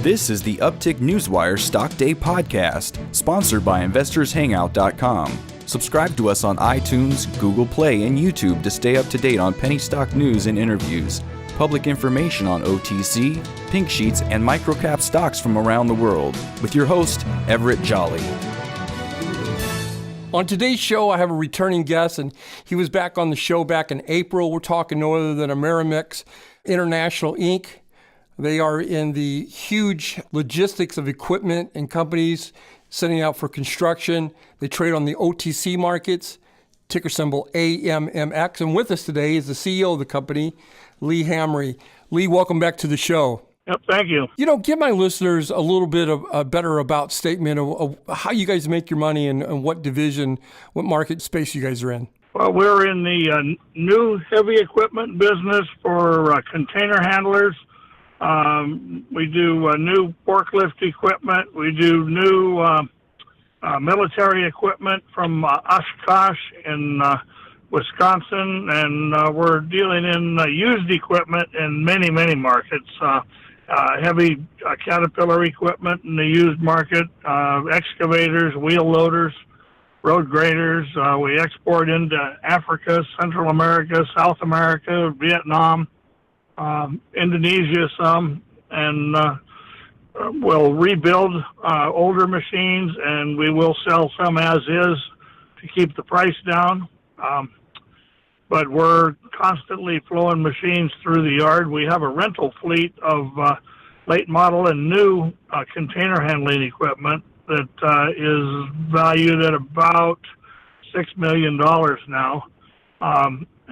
This is the Uptick Newswire Stock Day podcast, sponsored by InvestorsHangout.com. Subscribe to us on iTunes, Google Play, and YouTube to stay up to date on penny stock news and interviews, public information on OTC, pink sheets, and microcap stocks from around the world, with your host, Everett Jolly. On today's show, I have a returning guest, and he was back on the show back in April. We're talking no other than AmeraMex International Inc. They are in the huge logistics of equipment and companies setting out for construction. They trade on the OTC markets, ticker symbol AMMX. And with us today is the CEO of the company, Lee Hamre. Lee, welcome back to the show. Yep, thank you. Give my listeners a little bit of a better about statement of how you guys make your money and what division, what market space you guys are in. Well, we're in the new heavy equipment business for container handlers. We do new forklift equipment. We do new military equipment from Oshkosh in Wisconsin, and we're dealing in used equipment in many, many markets. Heavy Caterpillar equipment in the used market, excavators, wheel loaders, road graders. We export into Africa, Central America, South America, Vietnam, Indonesia some, and we'll rebuild older machines, and we will sell some as is to keep the price down. But we're constantly flowing machines through the yard. We have a rental fleet of late model and new container handling equipment that is valued at about $6 million now.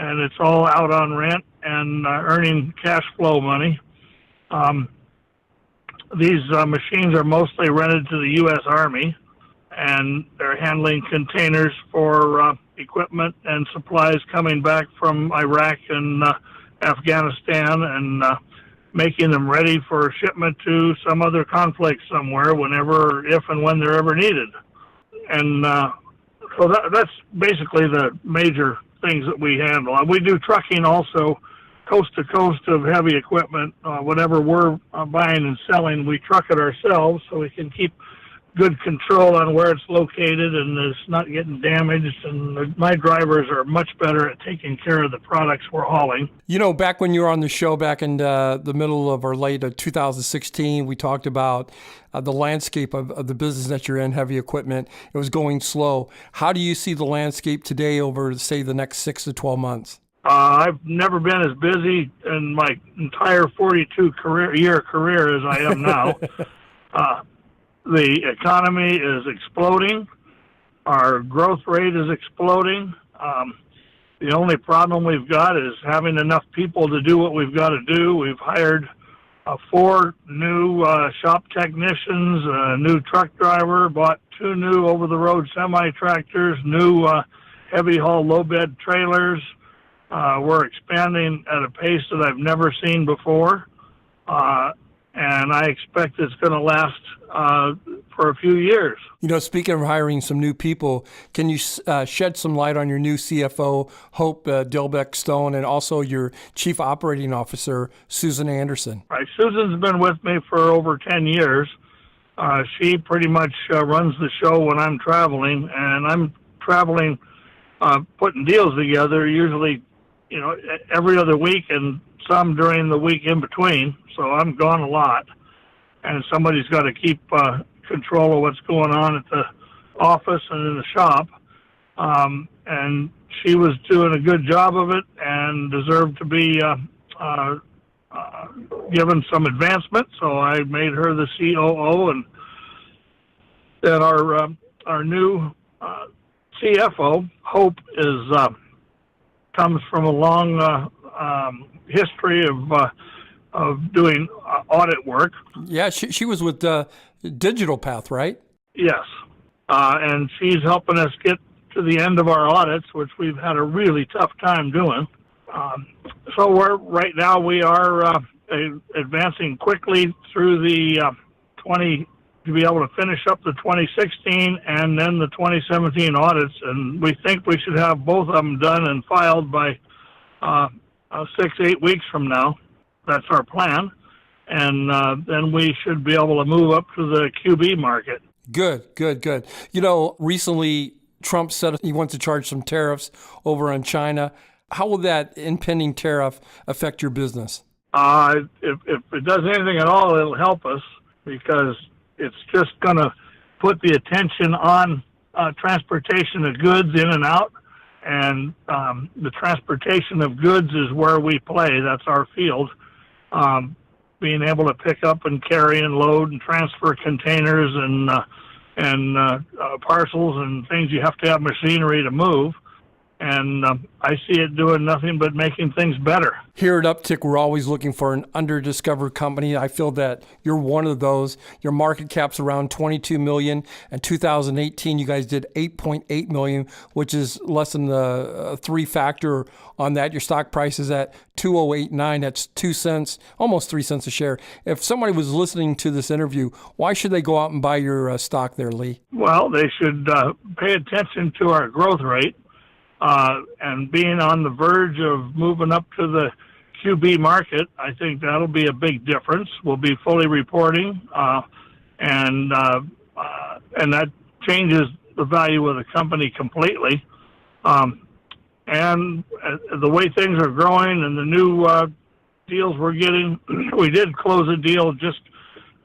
And it's all out on rent and earning cash flow money. These machines are mostly rented to the U.S. Army, and they're handling containers for equipment and supplies coming back from Iraq and Afghanistan, and making them ready for shipment to some other conflict somewhere whenever, if and when they're ever needed. And so that's basically the major things that we handle. We do trucking also, coast to coast of heavy equipment. Whatever we're buying and selling, we truck it ourselves so we can keep good control on where it's located and it's not getting damaged. And my drivers are much better at taking care of the products we're hauling. Back when you were on the show back in the middle of or late of 2016, we talked about the landscape of the business that you're in, heavy equipment. It was going slow. How do you see the landscape today over, say, the next 6 to 12 months? I've never been as busy in my entire 42-year career as I am now. The economy is exploding. Our growth rate is exploding. The only problem we've got is having enough people to do what we've got to do. We've hired 4 new shop technicians, a new truck driver, bought 2 new over-the-road semi-tractors, new heavy-haul low-bed trailers. We're expanding at a pace that I've never seen before. And I expect it's going to last for a few years. Speaking of hiring some new people, can you shed some light on your new CFO, Hope Dilbeck-Stone, and also your Chief Operating Officer, Susan Anderson? Right. Susan's been with me for over 10 years. She pretty much runs the show when I'm traveling, and I'm traveling, putting deals together, usually, every other week and some during the week in between. So I'm gone a lot, and somebody's got to keep control of what's going on at the office and in the shop. And she was doing a good job of it and deserved to be given some advancement. So I made her the COO, and then our new CFO, Hope, comes from a long history of doing audit work. Yeah, she was with Digital Path, right? Yes, and she's helping us get to the end of our audits, which we've had a really tough time doing. So right now we are advancing quickly through the to be able to finish up the 2016 and then the 2017 audits, and we think we should have both of them done and filed by 6-8 weeks from now. That's our plan. and then we should be able to move up to the QB market. Good. Recently Trump said he wants to charge some tariffs over on China. How will that impending tariff affect your business? If it does anything at all, it'll help us, because it's just going to put the attention on transportation of goods in and out. And the transportation of goods is where we play. That's our field. Being able to pick up and carry and load and transfer containers and parcels and things you have to have machinery to move. And I see it doing nothing but making things better. Here at Uptick, we're always looking for an under-discovered company. I feel that you're one of those. Your market cap's around $22 million. In 2018, you guys did $8.8 million, which is less than the three-factor on that. Your stock price is at $2.089. That's 2 cents, almost 3 cents a share. If somebody was listening to this interview, why should they go out and buy your stock there, Lee? Well, they should pay attention to our growth rate. And being on the verge of moving up to the QB market, I think that'll be a big difference. We'll be fully reporting, and that changes the value of the company completely. And the way things are growing and the new deals we're getting, we did close a deal just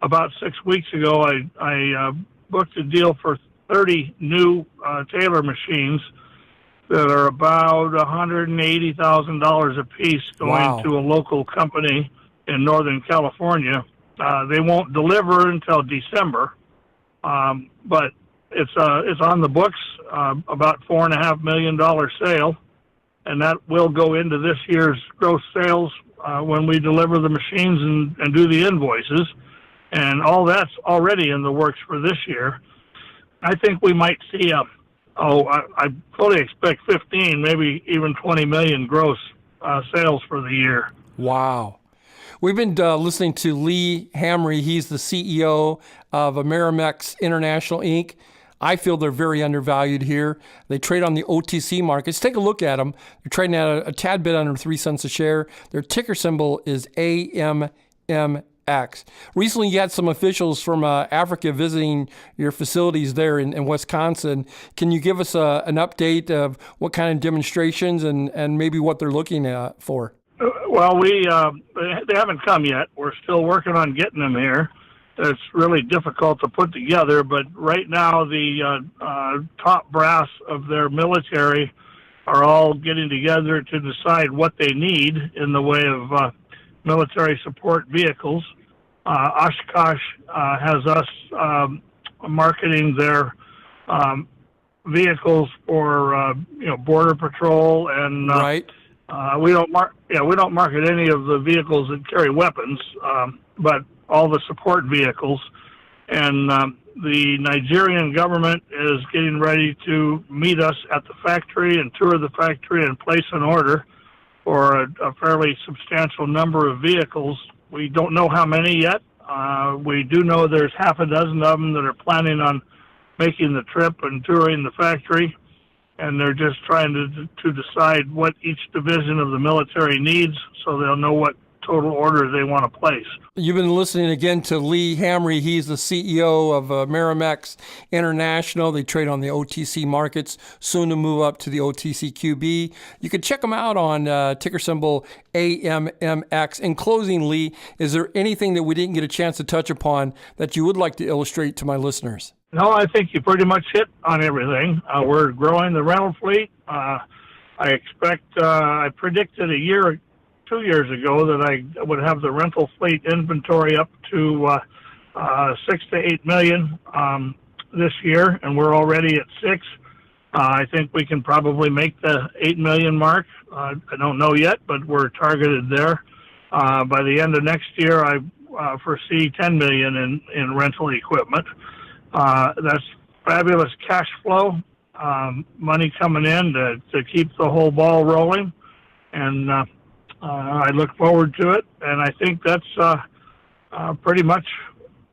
about 6 weeks ago. I booked a deal for 30 new Taylor machines that are about $180,000 a piece going to a local company in Northern California. They won't deliver until December, but it's on the books, about $4.5 million sale, and that will go into this year's gross sales when we deliver the machines and do the invoices, and all that's already in the works for this year. I think we might see I fully expect 15, maybe even 20 million gross sales for the year. Wow. We've been listening to Lee Hamre. He's the CEO of AmeraMex International Inc. I feel they're very undervalued here. They trade on the OTC markets. Take a look at them. They're trading at a tad bit under 3 cents a share. Their ticker symbol is AMMX. Recently, you had some officials from Africa visiting your facilities there in Wisconsin. Can you give us an update of what kind of demonstrations and maybe what they're looking for? Well, they haven't come yet. We're still working on getting them here. It's really difficult to put together, but right now the top brass of their military are all getting together to decide what they need in the way of military support vehicles. Oshkosh has us marketing their vehicles for border patrol, and right. We don't market any of the vehicles that carry weapons, but all the support vehicles. And the Nigerian government is getting ready to meet us at the factory and tour the factory and place an order for a fairly substantial number of vehicles. We don't know how many yet. We do know there's half a dozen of them that are planning on making the trip and touring the factory, and they're just trying to decide what each division of the military needs so they'll know what total order they want to place. You've been listening again to Lee Hamre. He's the CEO of AmeraMex International. They trade on the OTC markets, soon to move up to the OTCQB. You can check them out on ticker symbol AMMX. In closing, Lee, is there anything that we didn't get a chance to touch upon that you would like to illustrate to my listeners? No, I think you pretty much hit on everything. We're growing the rental fleet. I predicted 2 years ago that I would have the rental fleet inventory up to 6 to 8 million this year, and we're already at 6. I think we can probably make the 8 million mark. I don't know yet, but we're targeted there. By the end of next year, I foresee 10 million in rental equipment. That's fabulous cash flow, money coming in to keep the whole ball rolling, and I look forward to it, and I think that's pretty much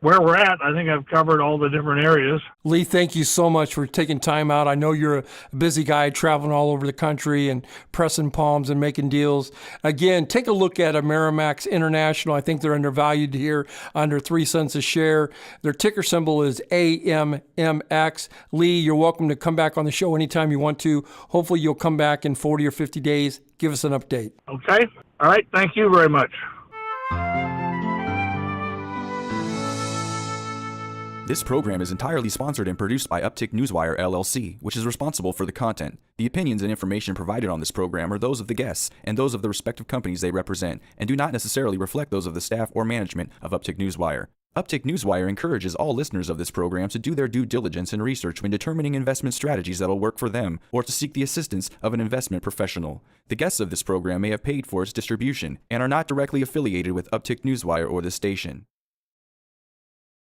where we're at, I think I've covered all the different areas. Lee, thank you so much for taking time out. I know you're a busy guy traveling all over the country and pressing palms and making deals. Again, take a look at AmeraMex International. I think they're undervalued here, under 3 cents a share. Their ticker symbol is AMMX. Lee, you're welcome to come back on the show anytime you want to. Hopefully you'll come back in 40 or 50 days. Give us an update. Okay. All right. Thank you very much. This program is entirely sponsored and produced by Uptick Newswire LLC, which is responsible for the content. The opinions and information provided on this program are those of the guests and those of the respective companies they represent, and do not necessarily reflect those of the staff or management of Uptick Newswire. Uptick Newswire encourages all listeners of this program to do their due diligence and research when determining investment strategies that will work for them, or to seek the assistance of an investment professional. The guests of this program may have paid for its distribution and are not directly affiliated with Uptick Newswire or this station.